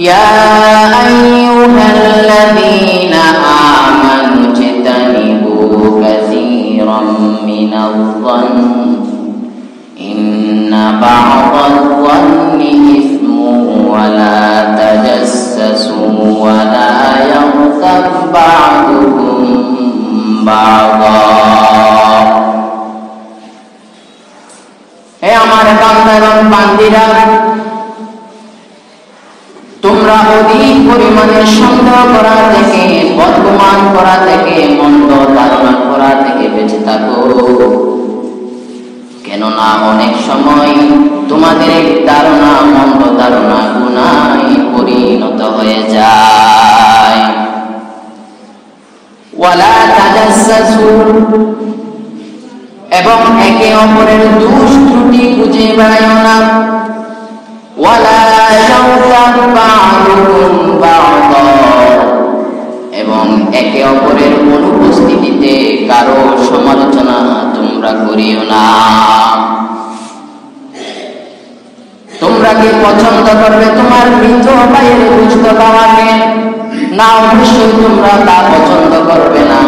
ইয়া আইয়ুহাল্লাযীনা আমানু ইজতানিবু কাসীরাম মিনায-যন্নি ইন্না বা'দায-যন্নি ইসমুন ওয়া লা তাজাসসাসু ওয়া লা ইয়াগতাব বা'দুকুম বা'দা। হে আমার বান্দা এবং বান্দীরা, তোমরা অধিক পরিমাণে সন্দেহ করা থেকে, বদগুমান করা থেকে, মন্দ ধারণা করা থেকে বেঁচে থাকো। কেননা অনেক সময় তোমাদের ধারণা, মন্দ ধারণা গুনাহে পরিণত হয়ে যায়। ওয়ালা তাজাসসু, এবং একে অপরের দোষ ত্রুটি খুঁজে বেড়াইও না। ওয়ালা ইয়াগতাব বা'দুকুম বা'দা, এবং একে অপরের অনুপস্থিতিতে কারো সমালোচনা তোমরা করিও না। তোমরা কি পছন্দ করবে তোমার মৃত ভাইয়ের গোশত খাওয়াকে? না, অবশ্যই তোমরা তা পছন্দ করবে না।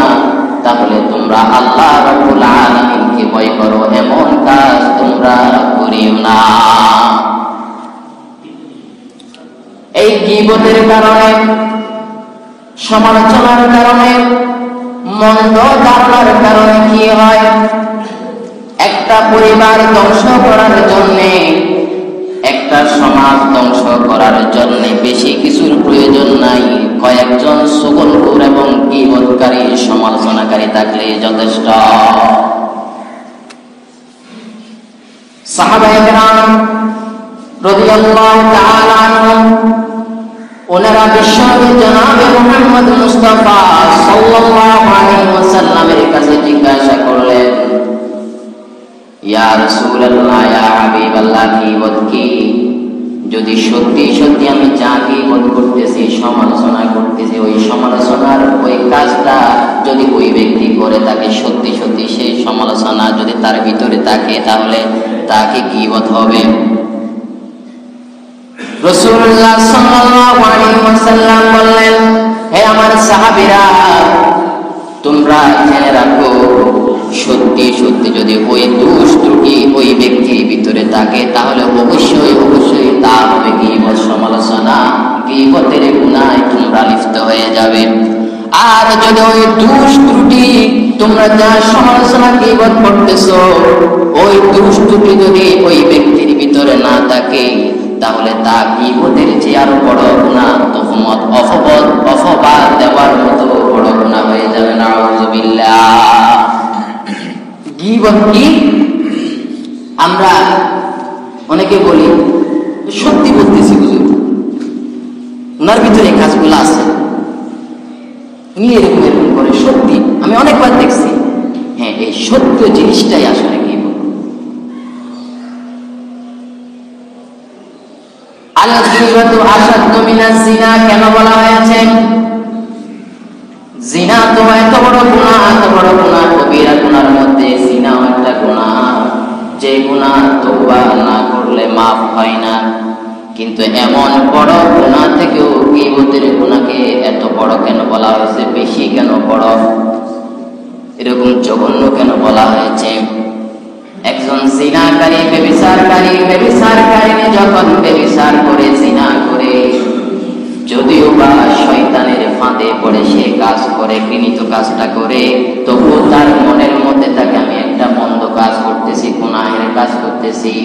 তাহলে তোমরা আল্লাহ রাব্বুল আলামিনকে ভয় করো, এমন কাজ তোমরা করিও না। এই গীবতের কারণে, সমালোচনার কারণে, মন্দ ধারণার কারণে কি হয়? একটা পরিবার ধ্বংস করার জন্যে, একটা সমাজ ধ্বংস করার জন্য বেশি কিছুর প্রয়োজন নাই। কয়েকজন সুগলখোর এবং গীবতকারী, সমালোচনাকারী থাকলে যথেষ্ট। সাহাবায়ে কেরাম রাদিয়াল্লাহু তাআলা আনহুম, ওনারা বিশ্বনবী জনাবে মুহাম্মদ মুস্তাফা সাল্লাল্লাহু আলাইহি ওয়াসাল্লামের কাছে জিজ্ঞাসা করলেন, ইয়া রাসূলুল্লাহ, ইয়া হাবিবাল্লাহ, গীবত কি? যদি সত্যি সত্যি আমি যা গীবত করতেছি, সমালোচনা করতেছি, ওই সমালোচনার ওই কাজটা যদি ওই ব্যক্তি করে থাকে, সত্যি সত্যি সেই সমালোচনা যদি তার ভিতরে থাকে, তাহলে তাকে গীবত হবে? রাসূলুল্লাহ সাল্লাল্লাহু আলাইহি ওয়াসাল্লাম বললেন, হে আমার সাহাবীরা, তোমরা জেনে রাখো, সত্যি সত্যি যদি ওই দোষ ত্রুটি ওই ব্যক্তির ভিতরে থাকে, তাহলে অবশ্যই অবশ্যই তা হবে গীবত, সমালোচনা, গীবতের গুনাহে তোমরা লিপ্ত হয়ে যাবে। আর যদি ওই দোষ ত্রুটি, তোমরা যা সমালোচনা গীবত করতেছো, ওই দোষ ত্রুটি যদি ওই ব্যক্তির ভিতরে না থাকে, তাহলে তা গীবতের চেয়ে আরো বড় গুনাহ, তুহমত, অপবাদ দেওয়ার মতো বড় গুনাহ হয়ে যাবে। নাউযুবিল্লাহ। গীবত কি? আমরা অনেকে বলি, সত্যি বলতেছি হুজুর, ওনার ভিতরে কাজগুলো আছে, উনি এরকম এরকম করে, সত্যি আমি অনেকবার দেখছি। হ্যাঁ, এই সত্য জিনিসটাই আসলে গীবত। আল গীবাতু আশাদ্দু মিনাজ জিনা কেন বলা হয়েছে? জিনা তো এত বড় গুনাহ, এত বড় গুনাহ, কবিরা গুনার মধ্যে জিনাও একটা গুনাহ, যে গুনাহ তওবা না করলে মাফ হয় না। কিন্তু এমন বড় গুনাহ থেকেও গীবতের গুনাহকে এত বড় কেন বলা হয়েছে? বেশি কেন, বড়, এরকম জঘন্য কেন বলা হয়েছে? একজন জিনাকারী, ব্যভিচারকারী যখন ব্যভিচার করে, জিনা করে, যদিও বা শয়তানের ফাঁদে পড়ে সে কাজ করে, ঘৃণিত কাজটা করে, তবুও তার মনের মধ্যে থাকে আমি একটা মন্দ কাজ করতেছি, গুনাহের কাজ করতেছি।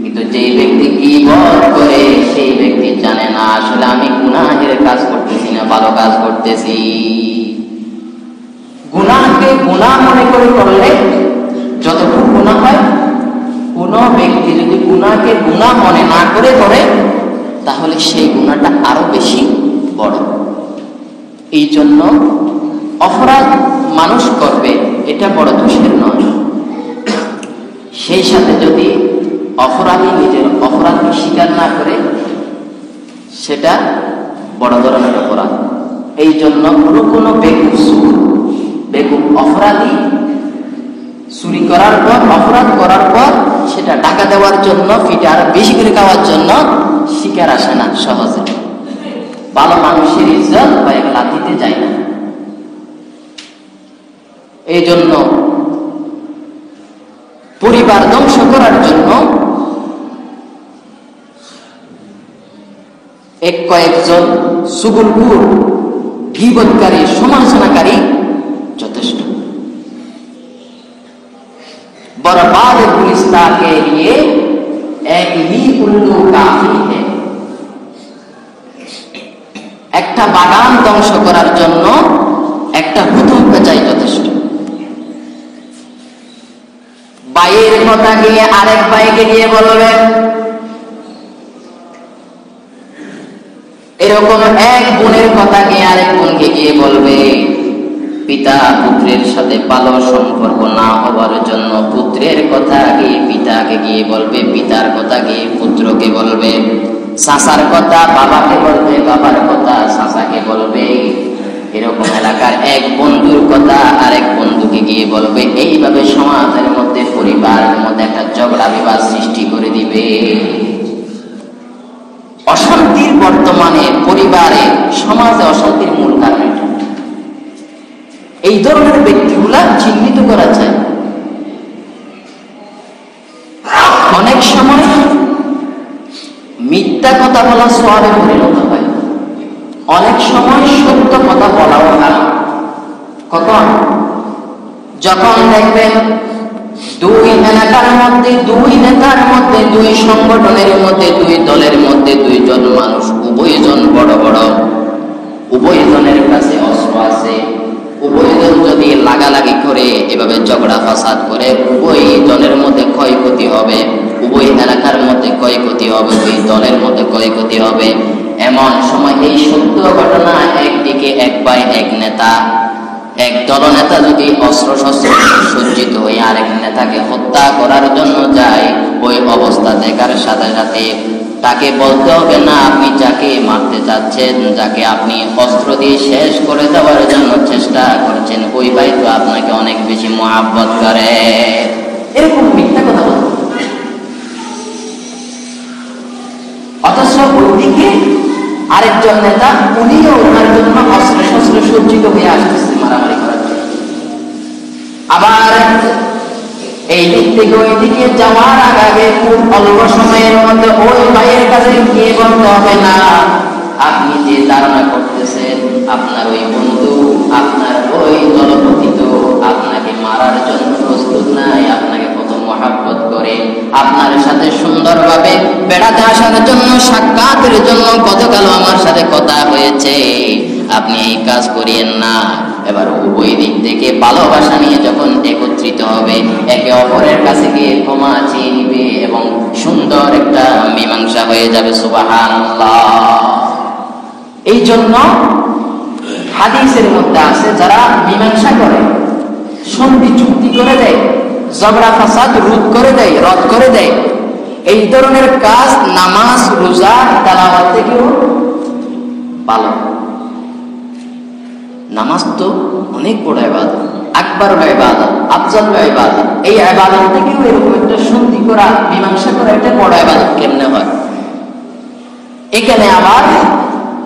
কিন্তু যেই ব্যক্তি গীবত করে, সেই ব্যক্তি জানে না আসলে আমি গুনাহের কাজ করতেছি না ভালো কাজ করতেছি। গুনাহকে গুনাহ মনে করে করলে যতটুকু গুনাহ হয়, কোন ব্যক্তি যদি গুনাহকে গুনাহ মনে না করে করে, তাহলে সেই গুনাহটা আরো বেশি বড়। এই জন্য অপরাধ মানুষ করবে, এটা বড় দোষের নয়। সেই সাথে যদি অপরাধী নিজের অপরাধকে স্বীকার না করে, সেটা বড় ধরনের অপরাধ। এই জন্য কোনো বেকুব অপরাধী চুরি করার পর, অপরাধ করার পর সেটা টাকা দেওয়ার জন্য, ফিটা আরো বেশি করে খাওয়ার জন্য শিকার আসে না সহজে। ভালো মানুষের ইজ্জত পায়ে লাথিতে যায় না। এই জন্য পরিবার ধ্বংস করার জন্য কয়েকজন সুগুলপুর গীবতকারী সমালোচনাকারী যথেষ্ট। बर्बाद गुलिस्ता के लिए एक ही उल्लू काफी है। একটা বাগান ধ্বংস করার জন্য একটা হুতুম পেঁচাই যথেষ্ট। ভাইয়ের কথা গিয়ে আরেক ভাইকে গিয়ে বলবে, এরকম এক বোনের কথা গিয়ে আরেক বোনকে গিয়ে বলবে। পিতা পুত্রের সাথে ভালো সম্পর্ক না হওয়ার জন্য পুত্রের কথা গিয়ে পিতাকে গিয়ে বলবে, পিতার কথা গিয়ে পুত্রকে বলবে, চাচার কথা বাবাকে বলবে, বাবার কথা চাচাকে বলবে। এরকম এলাকার এক বন্ধুর কথা আরেক বন্ধুকে গিয়ে বলবে। এইভাবে সমাজের মধ্যে পরিবারের মধ্যে একটা ঝগড়া বিবাদ সৃষ্টি করে দিবে। অশান্তির বর্তমানে পরিবারে সমাজে অশান্তির মূল কারণ এটা। এই ধরনের ব্যক্তিগুলা চিহ্নিত করা যায়। অনেক সময় মিথ্যা কথা বলা সওয়াবে পরিণত হয়, অনেক সময় সত্য কথা বলাও হারাম। কখন? যখন দেখবেন দুই এলাকার মধ্যে, দুই নেতার মধ্যে, দুই সংগঠনের মধ্যে, দুই দলের মধ্যে দুইজন মানুষ, উভয়জন বড় বড়, উভয়জনের কাছে অস্ত্র আছে, উভয়জন যদি লাগালাগি করে এভাবে ঝগড়া ফাসাদ করে উভয়জনের মধ্যে ক্ষয়ক্ষতি হবে, উভয় এলাকার মধ্যে ক্ষয়ক্ষতি হবে, দুই দলের মধ্যে ক্ষয়ক্ষতি হবে। এমন সময় এই সত্য ঘটনা, একদিকে এক ভাই এক নেতা, এক দলনেতা যদি অস্ত্র শস্ত্র সজ্জিত হয়ে আরেক নেতাকে হত্যা করার জন্য যায়, ওই অবস্থা দেখার সাথে সাথে তাকে বলতে হবে না, আপনি যাকে মারতে চাচ্ছেন, যাকে আপনি অস্ত্র দিয়ে শেষ করে দেওয়ার জন্য চেষ্টা করছেন, ওই ভাই তো আপনাকে অনেক বেশি মহব্বত করে। এরকম মিথ্যা কথা বলতে। অথচ ওইদিকে আরেকজন নেতা, উনিও ওনার জন্য অস্ত্র শস্ত্র সজ্জিত হয়ে আসতেছে মারামারি করার জন্য। আবার এই দিক থেকে ওই দিকে যাওয়ার আগে খুব অল্প সময়ের মধ্যে ওই ভাইয়ের কাছে গিয়ে বলতে হবে না, আপনি যে ধারণা করতেছেন আপনার ওই বন্ধু, আপনার ওই দলপতি তো আপনাকে মারার জন্য প্রস্তুত নাই, আপনাকে কত মহব্বত করে, আপনার সাথে সুন্দরভাবে বেড়াতে আসার জন্য, সাক্ষাতের জন্য গতকাল আমার সাথে কথা হয়েছে, আপনি এই কাজ করিয়েন না। এবার উভয় দিক থেকে ভালোবাসা নিয়ে যখন একত্রিত হবে, একে অপরের কাছে গিয়ে ক্ষমা চেয়ে নিবে এবং সুন্দর একটা মীমাংসা হয়ে যাবে। সুবহানাল্লাহ। এই জন্য হাদিসের মধ্যে আছে, যারা মীমাংসা করে, সন্ধি চুক্তি করে দেয়, ঝগড়া ফাসাদ রোধ করে দেয়, রদ করে দেয়, এই ধরনের কাজ নামাজ, রোজা, তেলাওয়াত থেকেও ভালো। নামাজ তো অনেক বড় ইবাদত, আকবর ইবাদত, আফজল ইবাদত। এই ইবাদত থেকেও এরকম একটা সন্ধি করা, মীমাংসা করা, এটা বড় ইবাদত কেমনে হয়? এখানে আবার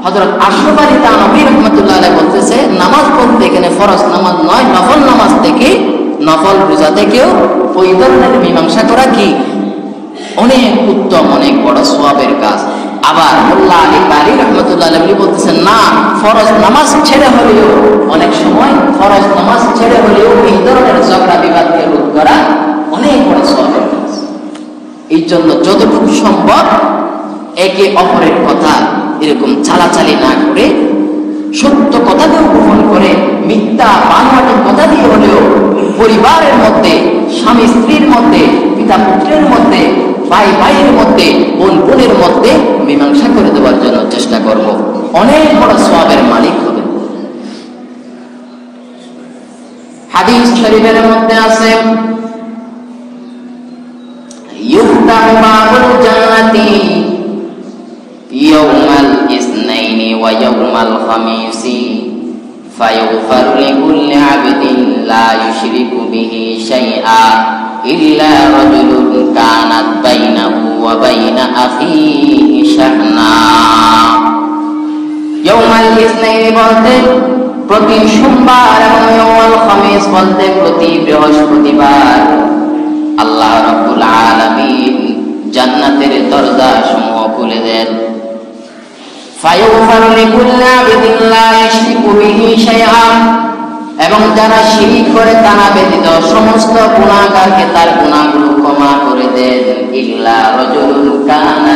হযরত আশরাফ আলী থানভী রাহমাতুল্লাহ আলাইহি বলতেছে, নামাজ পড়তে এখানে ফরজ নামাজ নয়, নফল নামাজ থেকে, নফল রোজা থেকেও ওই ধরনের মীমাংসা করা কি অনেক উত্তম, অনেক বড় সওয়াবের কাজ। আবার মোল্লা আলী কারি রাহমাতুল্লাহ আলাইহি বলতেছেন, না, ফরজ নামাজ ছেড়ে হলেও, অনেক সময় ফরজ নামাজ ছেড়ে হলেও এই ধরনের ঝগড়া বিবাদকে রোধ করা অনেক বড় সওয়াবের কাজ। এই জন্য যতটুকু সম্ভব একে অপরের কথা এরকম চালাচালি না করে, সত্য কথাকেও গোপন করে, মিথ্যা বানোয়াট কথা দিয়ে হলেও পরিবারের মধ্যে, স্বামী স্ত্রীর মধ্যে, পিতা পুত্রের মধ্যে, ভাই ভাইয়ের মধ্যে, বোন বোনের মধ্যে মীমাংসা করে দেওয়ার জন্য চেষ্টা করব, অনেক বড় সওয়াবের মালিক হবে। হাদিস শরীফের মধ্যে আছে, ইফতাহু বাবুল জান্নাতি ইয়াউমাল ইসনাইনি ওয়া ইয়াউমাল খামিসি ফায়ুগফারু লিকুল্লি আবদিন লা ইউশরিকু বিহি শাইআ ইল্লা রাজুলুন কানাত বাইনাহু ওয়া বাইনা আখিহি শাহনা। ইসনাইনি বলতে প্রতি সোমবার এবং ইয়াউমুল খামিস বলতে প্রতি বৃহস্পতিবার আল্লাহ রাব্বুল আলামিন জান্নাতের দরজা সমূহ খুলে দেন। ফায়ুগফারু লিকুল্লি আবদিন লা ইশরিকু বিহি শাইআন, এবং যারা শিরিক করে তারা ব্যতীত সমস্ত গুনাহগারকে তার গুনাহগুলো ক্ষমা করে দেন। ইল্লা রাজুলুন কানা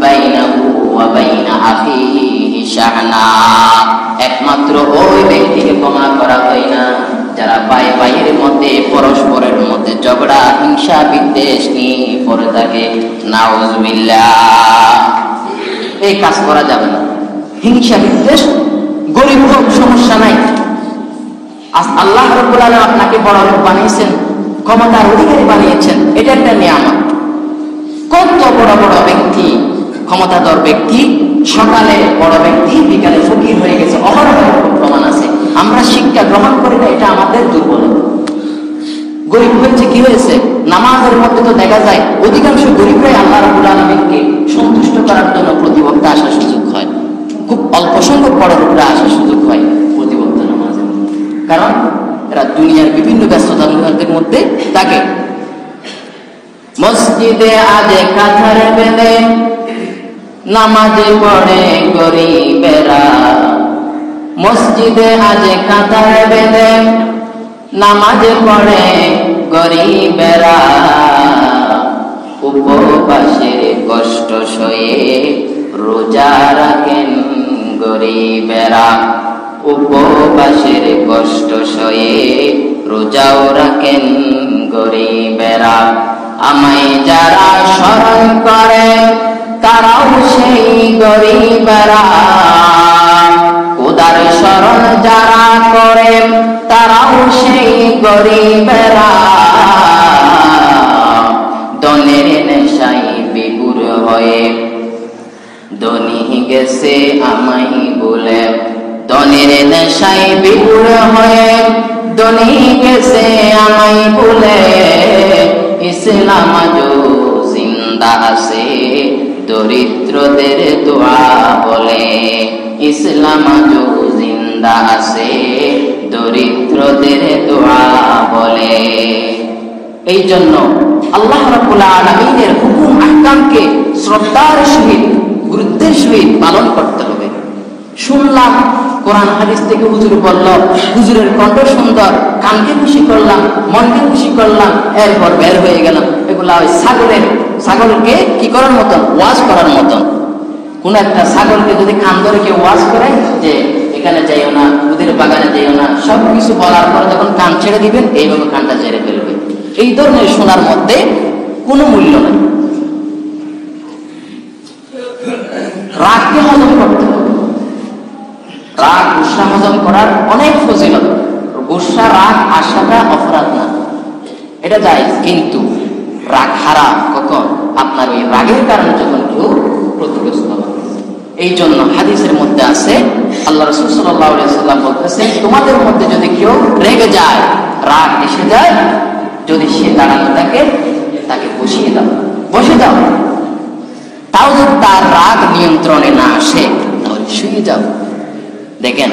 বাইনাহু ওয়া বাইনা আখিহি শাহনা, একমাত্র ওই ব্যক্তিকে ক্ষমা করা হয় না যারা ভাই ভাইয়ের মধ্যে পরস্পরের মধ্যে ঝগড়া হিংসা বিদ্বেষ নিয়ে পড়ে থাকে। নাউযুবিল্লাহ, এই কাজ করা যাবে না। হিংসা বিদ্বেষ, গরিব হোক সমস্যা নাই, আল্লাহ রাব্বুল আলামিন আপনাকে বড় লোক বানিয়েছেন, ক্ষমতার অধিকারী বানিয়েছেন, এটা একটা নিয়ামত। কত বড় বড় ব্যক্তি, ক্ষমতাধর ব্যক্তি সকালে বড় ব্যক্তি, বিকালে ফকির হয়ে গেছে, অহরহ প্রমাণ আছে। আমরা শিক্ষা গ্রহণ করি না, এটা আমাদের দুর্বলতা। গরিব হয়েছে কি হয়েছে, নামাজের মধ্যে তো দেখা যায় অধিকাংশ গরিবরাই আল্লাহ রাব্বুল আলামিনকে সন্তুষ্ট করার জন্য প্রতিবক্তা আসার সুযোগ হয়। খুব অল্প সংখ্যক বড় লোকরা আসার সুযোগ হয় প্রতিবক্তা নামাজের, কারণ এরা দুনিয়ার বিভিন্ন ব্যস্ততার মধ্যে থাকে। মসজিদে আজে কাঁথার বেঁধে নামাজে পড়ে গরিবেরা, মসজিদে আজে কাঁথার বেঁধে নামাজে পড়ে গরিবেরা, উপবাসের কষ্ট সয়ে রোজা রাখেন গরিবেরা, উপবাসের কষ্ট সয়ে রোজাও রাখেন গরিবেরা। আমায় যারা স্মরণ করে তারাও সেই গরিবেরা, খোদার স্মরণ যারা করে তারাও সেই গরিবেরা, ধনের নেশায় বিভোর হয়ে ধনী গেছে আমায় বলে, ধনের নেশায় বিভোর হয়ে ধনী গেছে আমায় বলে, ইসলাম আজও জিন্দা আছে দরিদ্রদের দোয়া বলে, ইসলাম আজও জিন্দা আছে দরিদ্রদের দোয়া বলে। এই জন্য আল্লাহ রাব্বুল আলামিনের হুকুম আহকামকে শ্রদ্ধার সহিত গুরুত্বের সহিত পালন করতে হবে। শুনলাম কোরআন হাদিস থেকে হুজুর বলল, হুজুরের কণ্ঠ সুন্দর, কানকে খুশি করলাম, মনকে খুশি করলাম, এরপর বের হয়ে গেলাম। এগুলা ওই ছাগলকে কি করার মতন, ওয়াজ করার মতন। কোন একটা ছাগলকে যদি কান ধরে কেউ ওয়াজ করে যে এখানে যাইও না, ওদের বাগানে যাইও না, সবকিছু বলার পর যখন কান ছেড়ে দিবেন এইভাবে কানটা ছেড়ে ফেলবে, এই ধরনের শোনার মধ্যে কোনো মূল্য নেই। রাগকে হজম করতে হবে। রাগ গুসা হজম করার অনেক ফজিলত। গুসা রাগ আসাটা অপরাধ না, এটা যায়, কিন্তু রাগ হারাম কখন, আপনার ওই রাগের কারণে যখন কেউ ক্ষতিগ্রস্ত হবে। এই জন্য হাদিসের মধ্যে আছে, আল্লাহ রাসূল সাল্লাল্লাহু আলাইহি ওয়াসাল্লাম বলতেছেন, তোমাদের মধ্যে যদি কেউ রেগে যায়, রাগ এসে যায়, যদি সে দাঁড়ানো থাকে তাকে বসিয়ে দাও, বসে দাও। তাও যদি তার রাগ নিয়ন্ত্রণে না আসে তাহলে শুয়ে যাও। দেখেন